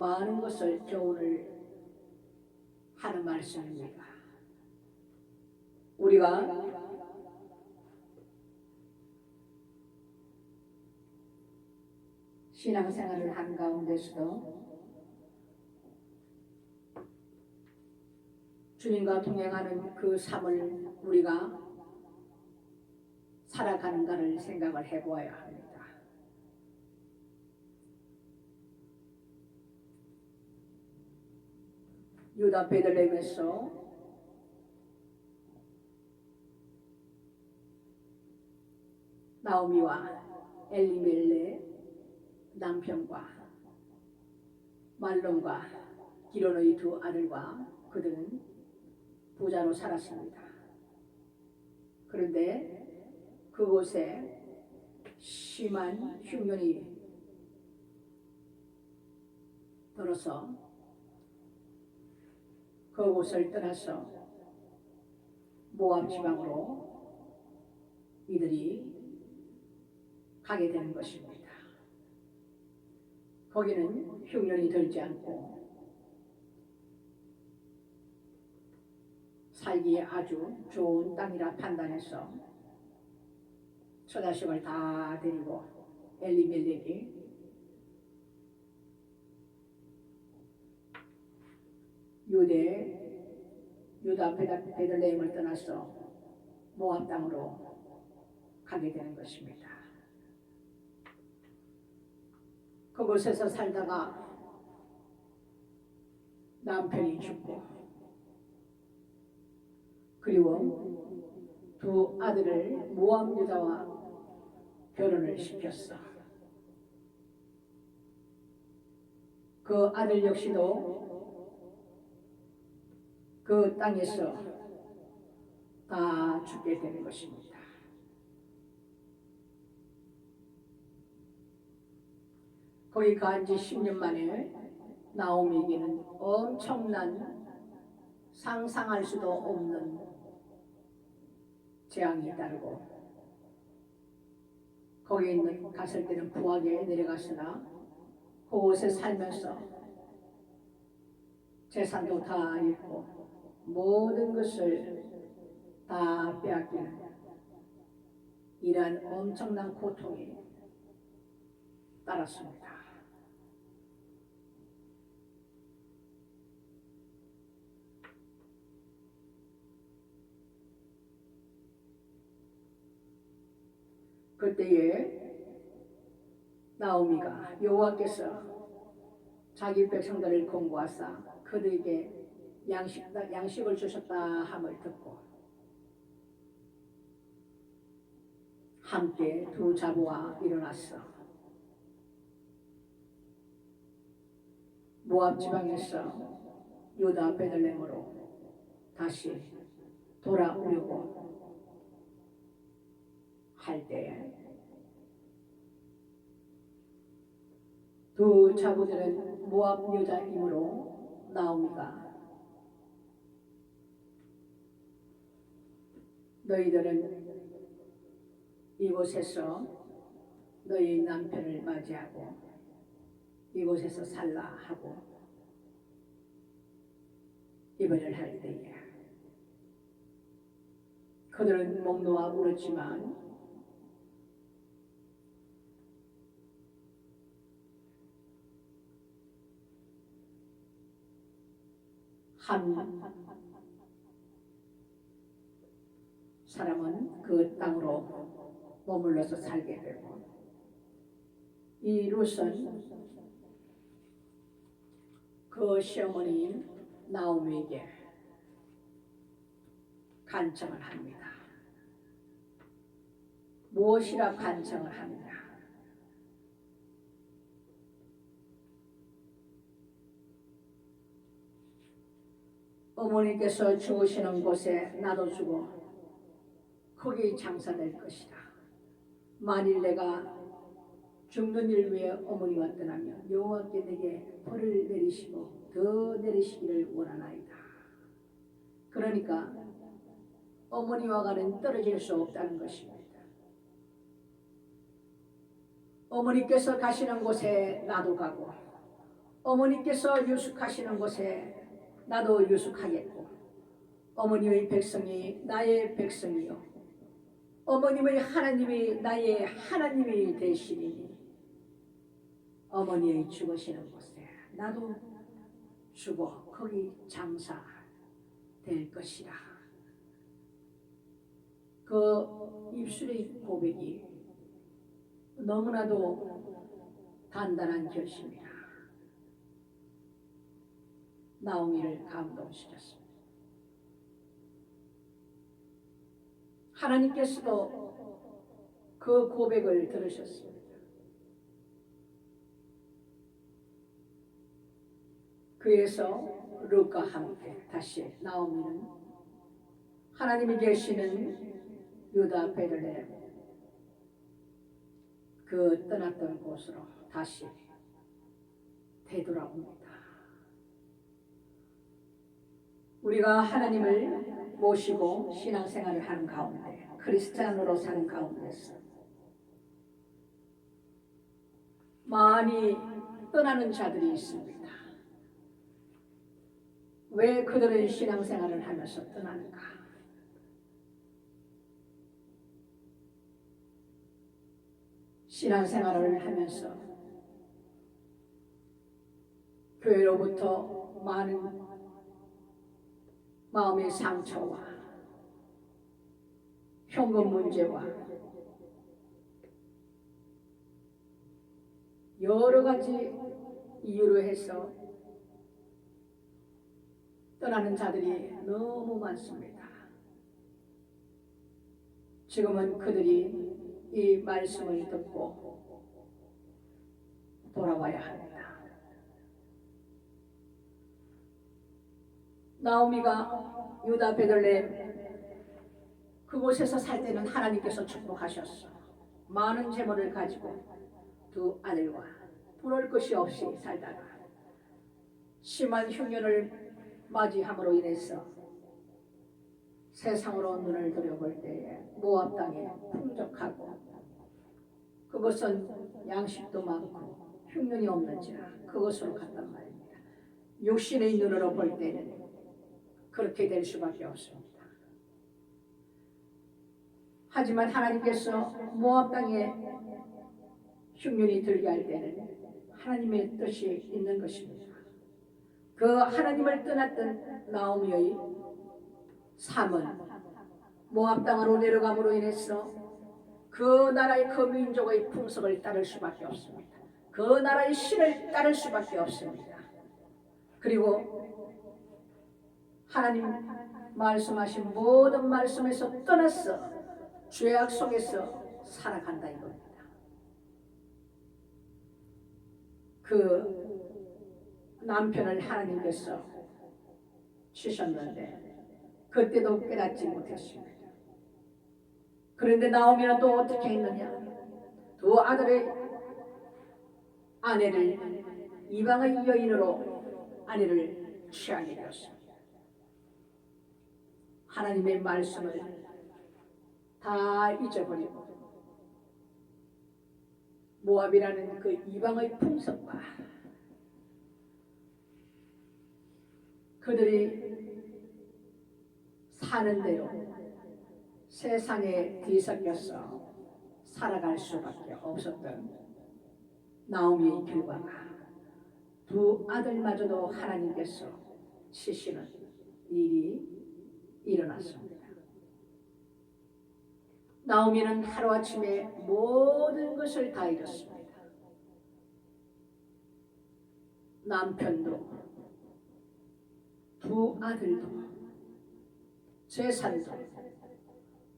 많은 것을 교훈을 하는 말씀입니다. 우리가 신앙생활을 하는 가운데서도 주님과 동행하는 그 삶을 우리가 살아가는가를 생각을 해보아야 합니다. 유다 베들레헴에서 나오미와 엘리멜레 남편과 말론과 기론의 두 아들과 그들은 부자로 살았습니다. 그런데 그곳에 심한 흉년이 들어서 그곳을 떠나서 모압 지방으로 이들이 가게 되는 것입니다. 거기는 흉년이 들지 않고 살기에 아주 좋은 땅이라 판단해서 처자식을 다 데리고 엘리멜렉이 유다 베들레헴을 떠나서 모압 땅으로 가게 되는 것입니다. 그곳에서 살다가 남편이 죽고 그리고 두 아들을 모압 여자와 결혼을 시켰어. 그 아들 역시도 그 땅에서 다 죽게 되는 것입니다. 거기 간 지 10년 만에 나오미에게는 엄청난 상상할 수도 없는 재앙이 따르고 거기에 있는 갔을 때는 부하게 내려갔으나 그곳에 살면서 재산도 다 잃고 모든 것을 다 빼앗기는 이러한 엄청난 고통이 따랐습니다. 그때에 나오미가 여호와께서 자기 백성들을 공고하사 그들에게 양식을 주셨다 함을 듣고 함께 두 자부와 일어났어. 모압 지방에서 유다 베들레헴으로 다시 돌아오려고 할 때 두 자부들은 모압 여자이므로 나오미가 너희들은 이곳에서 너희 남편을 맞이하고 이곳에서 살라 하고 이별을 할 때에 그들은 목 놓아 울었지만 한 사람은 그 땅으로 머물러서 살게 되고 이 룻은 그 시어머니인 나오미에게 간청을 합니다. 무엇이라 간청을 합니다. 어머니께서 죽으시는 곳에 나도 주고 거기 장사될 것이다. 만일 내가 죽는 일 위해 어머니와 떠나면 여호와께 내게 벌을 내리시고 더 내리시기를 원하나이다. 그러니까 어머니와는 떨어질 수 없다는 것입니다. 어머니께서 가시는 곳에 나도 가고 어머니께서 유숙하시는 곳에 나도 유숙하겠고 어머니의 백성이 나의 백성이요 어머님의 하나님이 나의 하나님이 되시리니 어머니의 죽으시는 곳에 나도 죽어 거기 장사될 것이라. 그 입술의 고백이 너무나도 단단한 결심이라 나오미를 감동시켰습니다. 하나님께서도 그 고백을 들으셨습니다. 그래서 룻과 함께 다시 나오미는 하나님이 계시는 유다 베들레헴 그 떠났던 곳으로 다시 되돌아옵니다. 우리가 하나님을 모시고 신앙생활을 하는 가운데 크리스찬으로 사는 가운데서 많이 떠나는 자들이 있습니다. 왜 그들은 신앙생활을 하면서 떠나는가? 신앙생활을 하면서 교회로부터 많은 마음의 상처와 현금 문제와 여러 가지 이유로 해서 떠나는 자들이 너무 많습니다. 지금은 그들이 이 말씀을 듣고 돌아와야 합니다. 나오미가 유다 베들레헴 그곳에서 살 때는 하나님께서 축복하셨어. 많은 재물을 가지고 두 아들과 부러울 것이 없이 살다가 심한 흉년을 맞이함으로 인해서 세상으로 눈을 들여볼 때에 모압 땅에 풍족하고 그것은 양식도 많고 흉년이 없는지라 그것으로 갔단 말입니다. 육신의 눈으로 볼 때는 그렇게 될 수밖에 없습니다. 하지만 하나님께서 모압 땅에 흉년이 들게 할 때는 하나님의 뜻이 있는 것입니다. 그 하나님을 떠났던 나오미의 삶은 모압 땅으로 내려감으로 인해서 그 나라의 그 민족의 풍습을 따를 수밖에 없습니다. 그 나라의 신을 따를 수밖에 없습니다. 그리고 하나님 말씀하신 모든 말씀에서 떠나서 죄악 속에서 살아간다 이겁니다. 그 남편을 하나님께서 주셨는데 그때도 깨닫지 못했습니다. 그런데 나오미는 또 어떻게 했느냐? 두 아들의 아내를 이방의 여인으로 아내를 취하게 되었습니다. 하나님의 말씀을 다 잊어버리고 모압이라는 그 이방의 풍습과 그들이 사는 대로 세상에 뒤섞여서 살아갈 수밖에 없었던 나오미의 결과가 두 아들마저도 하나님께서 치시는 일이 일어났습니다. 나오미는 하루아침에 모든 것을 다 잃었습니다. 남편도 두 아들도 재산도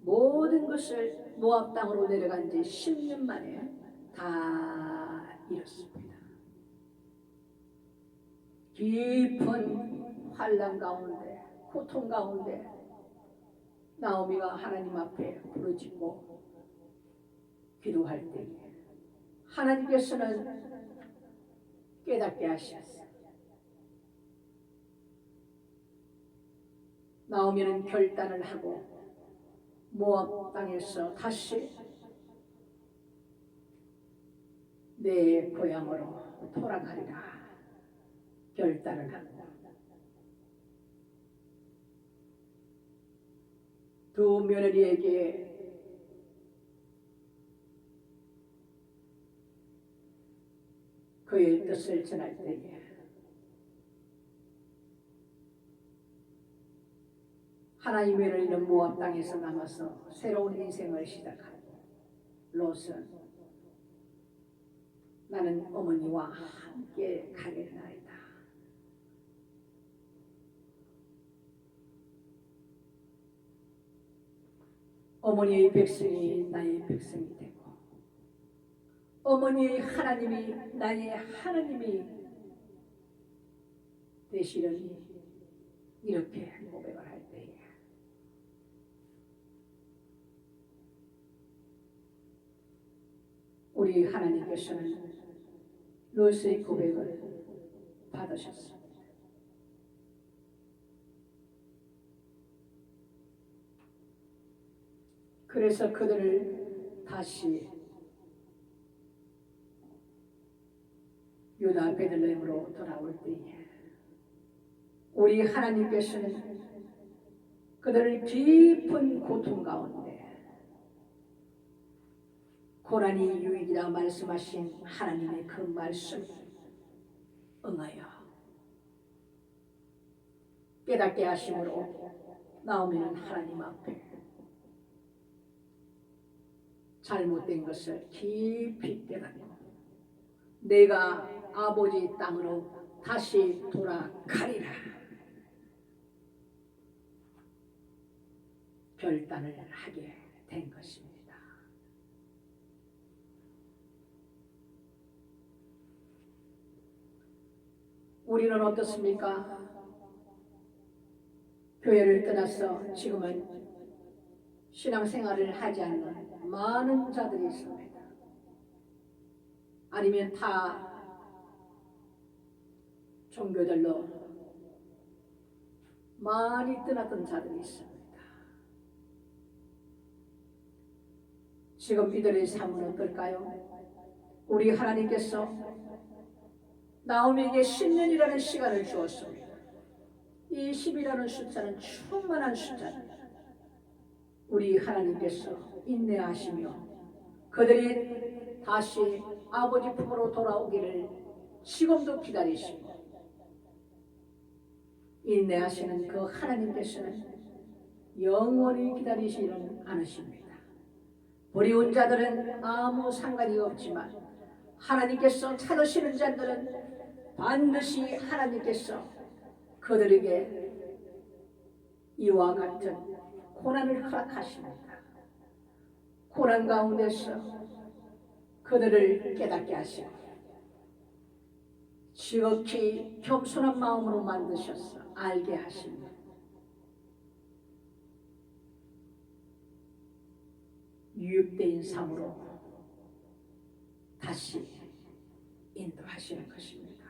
모든 것을 모압 땅으로 내려간 지 10년 만에 다 잃었습니다. 깊은 환난 가운데 고통 가운데 나오미가 하나님 앞에 부르짖고 기도할 때 하나님께서는 깨닫게 하셨어요. 나오미는 결단을 하고 모압 땅에서 다시 내 고향으로 돌아가리라 결단을 합니다. 두 며느리에게 그의 뜻을 전할 때에 하나님의 며느리는 모압 땅에서 남아서 새로운 인생을 시작하고 롯은 나는 어머니와 함께 가겠나이다. 어머니의 백성이 나의 백성이 되고 어머니의 하나님이 나의 하나님이 되시는 이렇게 고백을 할 때에 우리 하나님께서는 롯의 고백을 받으셨습니다. 그래서 그들을 다시 유다 베들레헴으로 돌아올 때에 우리 하나님께서는 그들을 깊은 고통 가운데 고난이 유익이라 말씀하신 하나님의 그 말씀 응하여 깨닫게 하심으로 나오미는 하나님 앞에 잘못된 것을 깊이 깨닫고 내가 아버지 땅으로 다시 돌아가리라 결단을 하게 된 것입니다. 우리는 어떻습니까? 교회를 떠나서 지금은 신앙생활을 하지 않는 많은 자들이 있습니다. 아니면 타 종교들로 많이 떠났던 자들이 있습니다. 지금 이들의 삶은 어떨까요? 우리 하나님께서 나오미에게 10년이라는 시간을 주었습니다. 이 10이라는 숫자는 충만한 숫자입니다. 우리 하나님께서 인내하시며 그들이 다시 아버지 품으로 돌아오기를 지금도 기다리시고 인내하시는 그 하나님께서는 영원히 기다리시는 않으십니다. 버리운 자들은 아무 상관이 없지만 하나님께서 찾으시는 자들은 반드시 하나님께서 그들에게 이와 같은 고난을 허락하십니다. 고난 가운데서 그들을 깨닫게 하시고 지극히 겸손한 마음으로 만드셔서 알게 하십니다. 유익된 삶으로 다시 인도하시는 것입니다.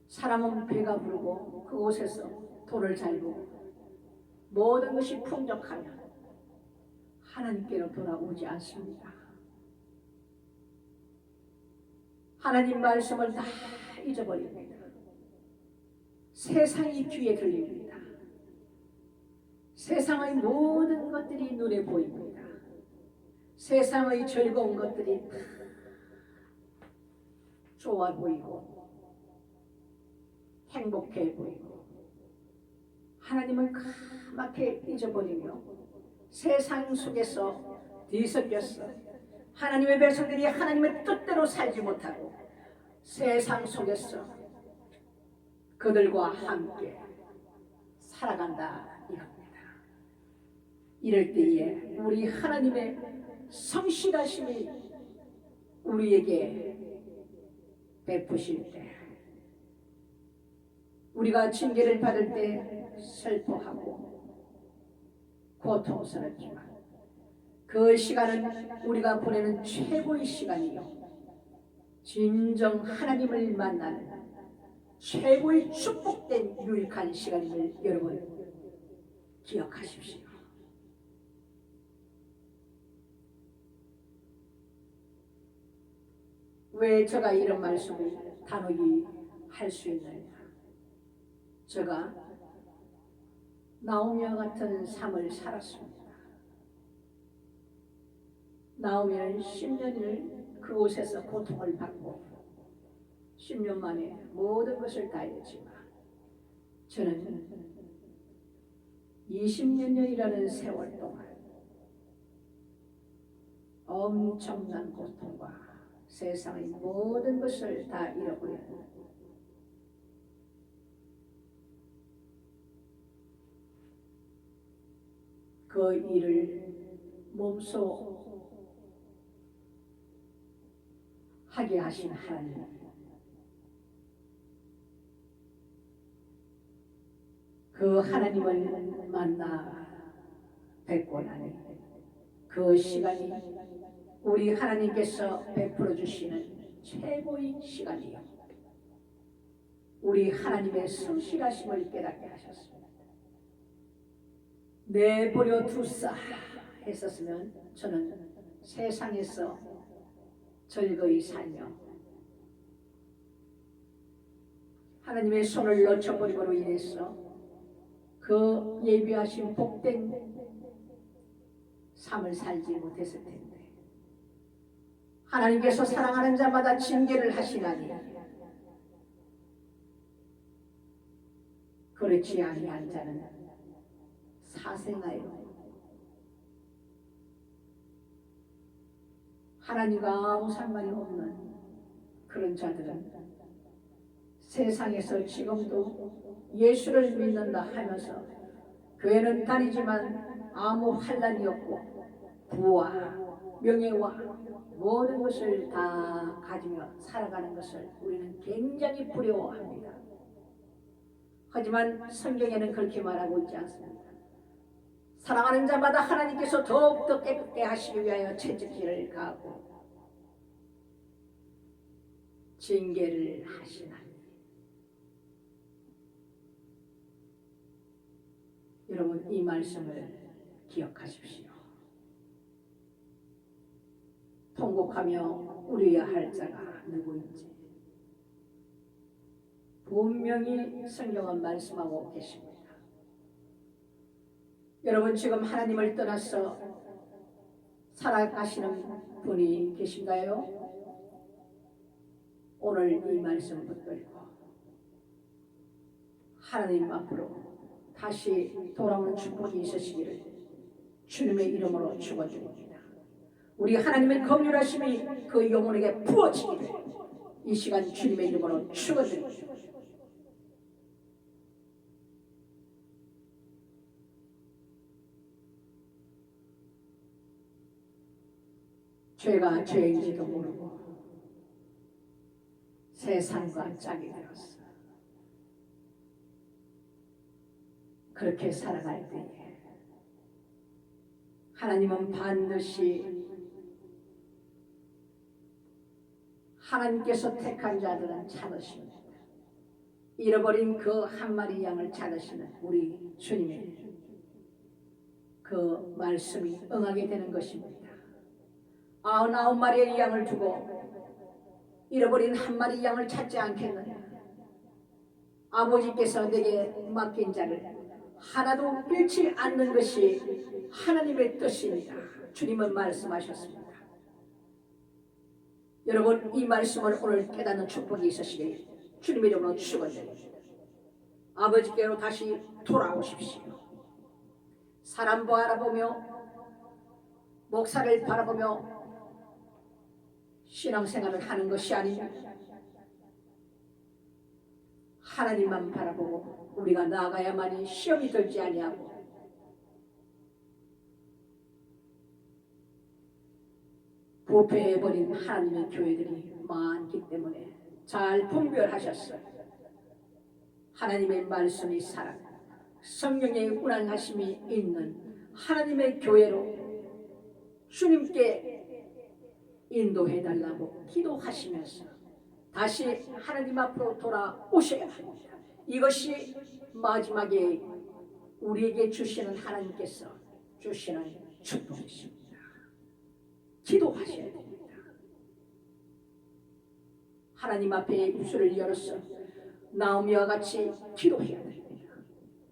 사람은 배가 부르고 그곳에서 돈을 잘 벌고 모든 것이 풍족하면 하나님께로 돌아오지 않습니다. 하나님 말씀을 다 잊어버립니다. 세상이 귀에 들립니다. 세상의 모든 것들이 눈에 보입니다. 세상의 즐거운 것들이 다 좋아 보이고 행복해 보이고 하나님을 까맣게 잊어버리며 세상 속에서 뒤섞여서 하나님의 백성들이 하나님의 뜻대로 살지 못하고 세상 속에서 그들과 함께 살아간다 이겁니다. 이럴 때에 우리 하나님의 성실하심이 우리에게 베푸실 때 우리가 징계를 받을 때 슬퍼하고 고통스럽지만 그 시간은 우리가 보내는 최고의 시간이요 진정 하나님을 만나는 최고의 축복된 유익한 시간임을 여러분 기억하십시오. 왜 제가 이런 말씀을 단호히 할 수 있느냐? 제가 나오미와 같은 삶을 살았습니다. 나오미는 10년을 그곳에서 고통을 받고 10년 만에 모든 것을 다 했지만 저는 20몇 년이라는 세월 동안 엄청난 고통과 세상의 모든 것을 다 잃어버렸고 그 일을 몸소 하게 하신 하나님, 그 하나님을 만나 뵙고 나니 그 시간이 우리 하나님께서 베풀어 주시는 최고의 시간이요, 우리 하나님의 성실하심을 깨닫게 하셨습니다. 내버려 두사 했었으면 저는 세상에서 즐거이 살며 하나님의 손을 놓쳐버림으로 인해서 그 예비하신 복된 삶을 살지 못했을 텐데, 하나님께서 사랑하는 자마다 징계를 하시나니 그렇지 아니한 자는 사생하여 하나님과 아무 상관이 없는 그런 자들은 세상에서 지금도 예수를 믿는다 하면서 교회는 다니지만 아무 환난이 없고 부와 명예와 모든 것을 다 가지며 살아가는 것을 우리는 굉장히 부러워합니다. 하지만 성경에는 그렇게 말하고 있지 않습니다. 사랑하는 자마다 하나님께서 더욱더 깨끗게 하시기 위하여 채찍질을 가하고 징계를 하시나니. 여러분, 이 말씀을 기억하십시오. 통곡하며 울어야 할 자가 누구인지 분명히 성경은 말씀하고 계십니다. 여러분, 지금 하나님을 떠나서 살아가시는 분이 계신가요? 오늘 이 말씀 붙들고 하나님 앞으로 다시 돌아오는 축복이 있으시기를 주님의 이름으로 축원드립니다. 우리 하나님의 긍휼하심이 그 영혼에게 부어지기를 이 시간 주님의 이름으로 축원드립니다. 죄가 죄인지도 모르고 세상과 짝이 되었어. 그렇게 살아갈 때에 하나님은 반드시 하나님께서 택한 자들은 찾으십니다. 잃어버린 그 한 마리 양을 찾으시는 우리 주님의 그 말씀이 응하게 되는 것입니다. 99마리의 양을 두고 잃어버린 한 마리 양을 찾지 않겠느냐. 아버지께서 내게 맡긴 자를 하나도 잃지 않는 것이 하나님의 뜻입니다. 주님은 말씀하셨습니다. 여러분, 이 말씀을 오늘 깨닫는 축복이 있으시길 주님의 이름으로 축원드립니다. 아버지께로 다시 돌아오십시오. 사람 바라보며 목사를 바라보며 신앙생활을 하는 것이 아닙니다. 하나님만 바라보고 우리가 나아가야만이 시험이 들지 아니하고 부패해버린 하나님의 교회들이 많기 때문에 잘 분별하셨어요. 하나님의 말씀이 살아 성령의 운행하심이 있는 하나님의 교회로 주님께 인도해달라고 기도하시면서 다시 하나님 앞으로 돌아오셔야 합니다. 이것이 마지막에 우리에게 주시는 하나님께서 주시는 축복이십니다. 기도하셔야 됩니다. 하나님 앞에 입술을 열어서 나오미와 같이 기도해야 됩니다.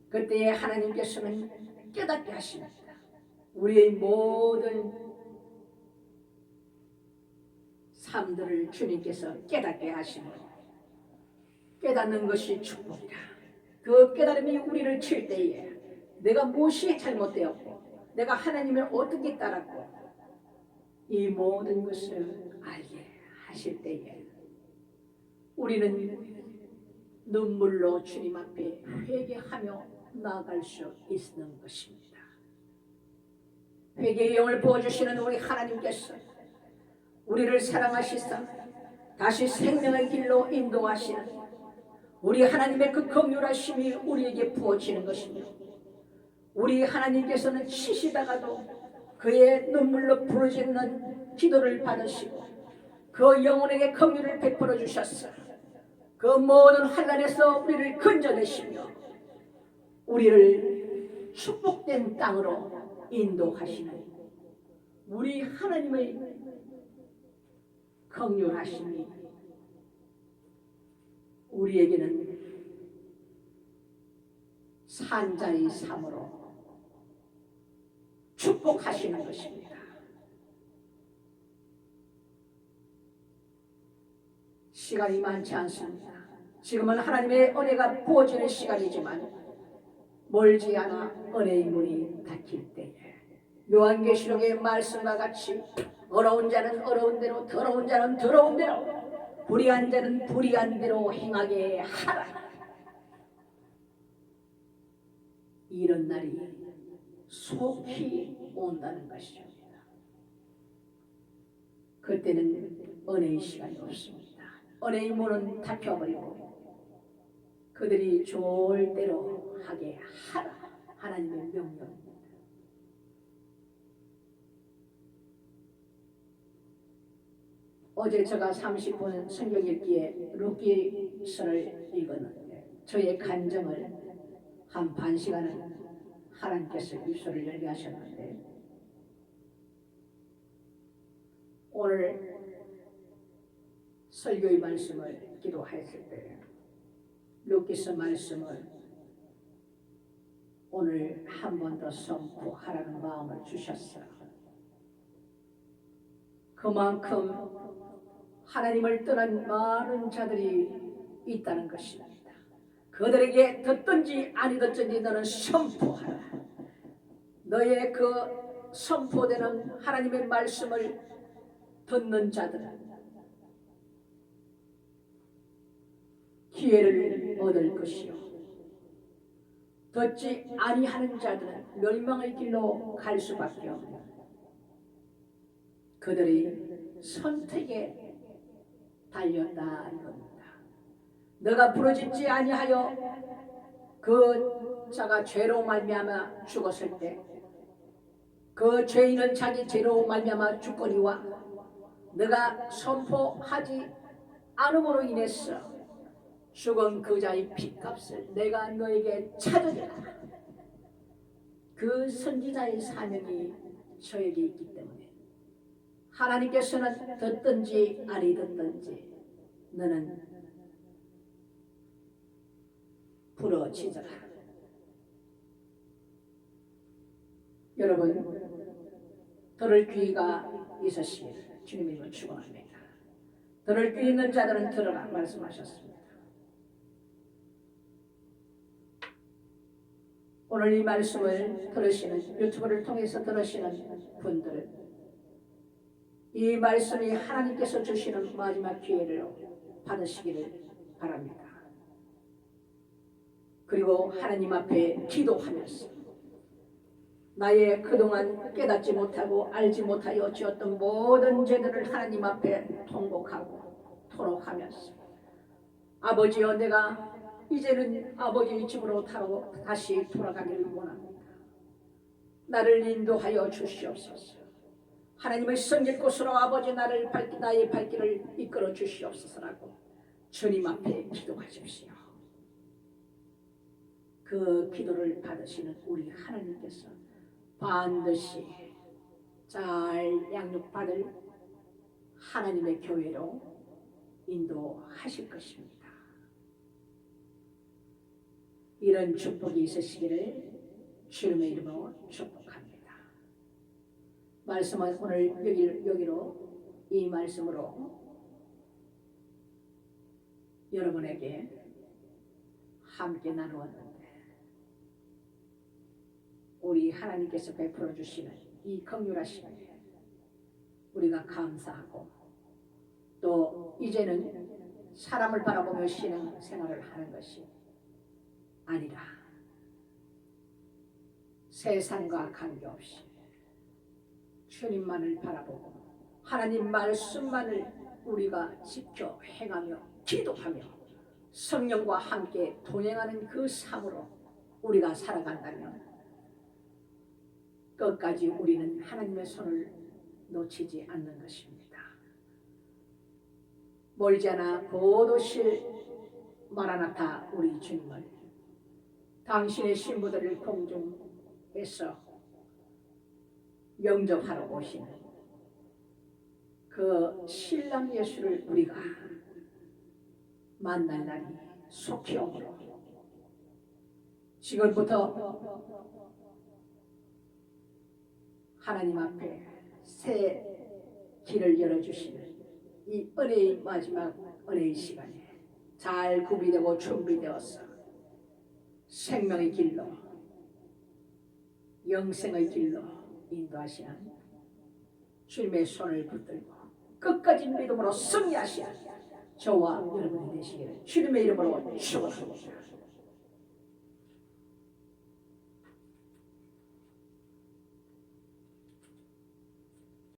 그때 하나님께서는 깨닫게 하십니다. 우리의 모든 삶들을 주님께서 깨닫게 하시므로 깨닫는 것이 축복이라. 그 깨달음이 우리를 칠 때에 내가 무엇이 잘못되었고 내가 하나님을 어떻게 따랐고 이 모든 것을 알게 하실 때에 우리는 눈물로 주님 앞에 회개하며 나아갈 수 있는 것입니다. 회개의 영을 부어주시는 우리 하나님께서 우리를 사랑하시사 다시 생명의 길로 인도하시는 우리 하나님의 그 긍휼하심이 우리에게 부어지는 것이며 우리 하나님께서는 치시다가도 그의 눈물로 부르짖는 기도를 받으시고 그 영혼에게 긍휼을 베풀어 주셨어. 그 모든 환난에서 우리를 건져내시며 우리를 축복된 땅으로 인도하시는 우리 하나님의 긍휼하심이 우리에게는 산자의 삶으로 축복하시는 것입니다. 시간이 많지 않습니다. 지금은 하나님의 은혜가 부어지는 시간이지만 멀지 않아 은혜의 문이 닫힐 때에 요한계시록의 말씀과 같이 어려운 자는 어려운 대로 더러운 자는 더러운 대로 불의한 자는 불의한 대로 행하게 하라. 이런 날이 속히 온다는 것입니다. 그때는 은혜의 시간이 없습니다. 은혜의 문은 닫혀버리고 그들이 좋을 대로 하게 하라. 하나님의 명령입니다. 어제 제가 30분 성경 읽기에 룻기서를 읽었는데 저의 감정을 한 반 시간은 하나님께서 입술을 열게 하셨는데 오늘 설교의 말씀을 기도했을 때 룻기서 말씀을 오늘 한 번 더 선포하라는 마음을 주셨어요. 그만큼 하나님을 떠난 많은 자들이 있다는 것입니다. 그들에게 듣든지 아니 듣든지 너는 선포하라. 너의 그 선포되는 하나님의 말씀을 듣는 자들은 기회를 얻을 것이요 듣지 아니하는 자들은 멸망의 길로 갈 수밖에 없는 그들의 선택에 달렸다 이겁니다. 너가 부르짖지 아니하여 그 자가 죄로 말미암아 죽었을 때 그 죄인은 자기 죄로 말미암아 죽거니와 너가 선포하지 않음으로 인해서 죽은 그 자의 핏값을 내가 너에게 찾으리라. 그 선지자의 사명이 저에게 있기 때문에 하나님께서는 듣든지 아니 듣든지 너는 부러지더라. 여러분 들을 귀가 있으시기를 주님으로 축원합니다. 들을 귀 있는 자들은 들으라 말씀하셨습니다. 오늘 이 말씀을 들으시는 유튜브를 통해서 들으시는 분들은 이 말씀이 하나님께서 주시는 마지막 기회를 받으시기를 바랍니다. 그리고 하나님 앞에 기도하면서 나의 그동안 깨닫지 못하고 알지 못하여 지었던 모든 죄들을 하나님 앞에 통곡하고 토록하면서 아버지여 내가 이제는 아버지의 집으로 다시 돌아가기를 원합니다. 나를 인도하여 주시옵소서. 하나님의 성길 곳으로 아버지 나의 발길을 이끌어 주시옵소서라고 주님 앞에 기도하십시오. 그 기도를 받으시는 우리 하나님께서 반드시 잘 양육받을 하나님의 교회로 인도하실 것입니다. 이런 축복이 있으시기를 주님의 이름으로 축복합니다. 말씀은 오늘 여기로 이 말씀으로 여러분에게 함께 나누었는데 우리 하나님께서 베풀어 주시는 이 긍휼하심에 우리가 감사하고 또 이제는 사람을 바라보며 신앙 생활을 하는 것이 아니라 세상과 관계없이 주님만을 바라보고 하나님 말씀만을 우리가 지켜 행하며 기도하며 성령과 함께 동행하는 그 삶으로 우리가 살아간다면 끝까지 우리는 하나님의 손을 놓치지 않는 것입니다. 멀지 않아 곧 오실 마라나타 우리 주님을 당신의 신부들을 공중에서 영접하러 오시는 그 신랑 예수를 우리가 만날 날이 속히 오므로 지금부터 하나님 앞에 새 길을 열어주시는 이 은혜의 마지막 은혜의 시간에 잘 구비되고 준비되어서 생명의 길로 영생의 길로 인도하시는 주님의 손을 붙들고 끝까지 믿음으로 승리하시는 저와 여러분이 되시기를 주님의 이름으로 축원합니다.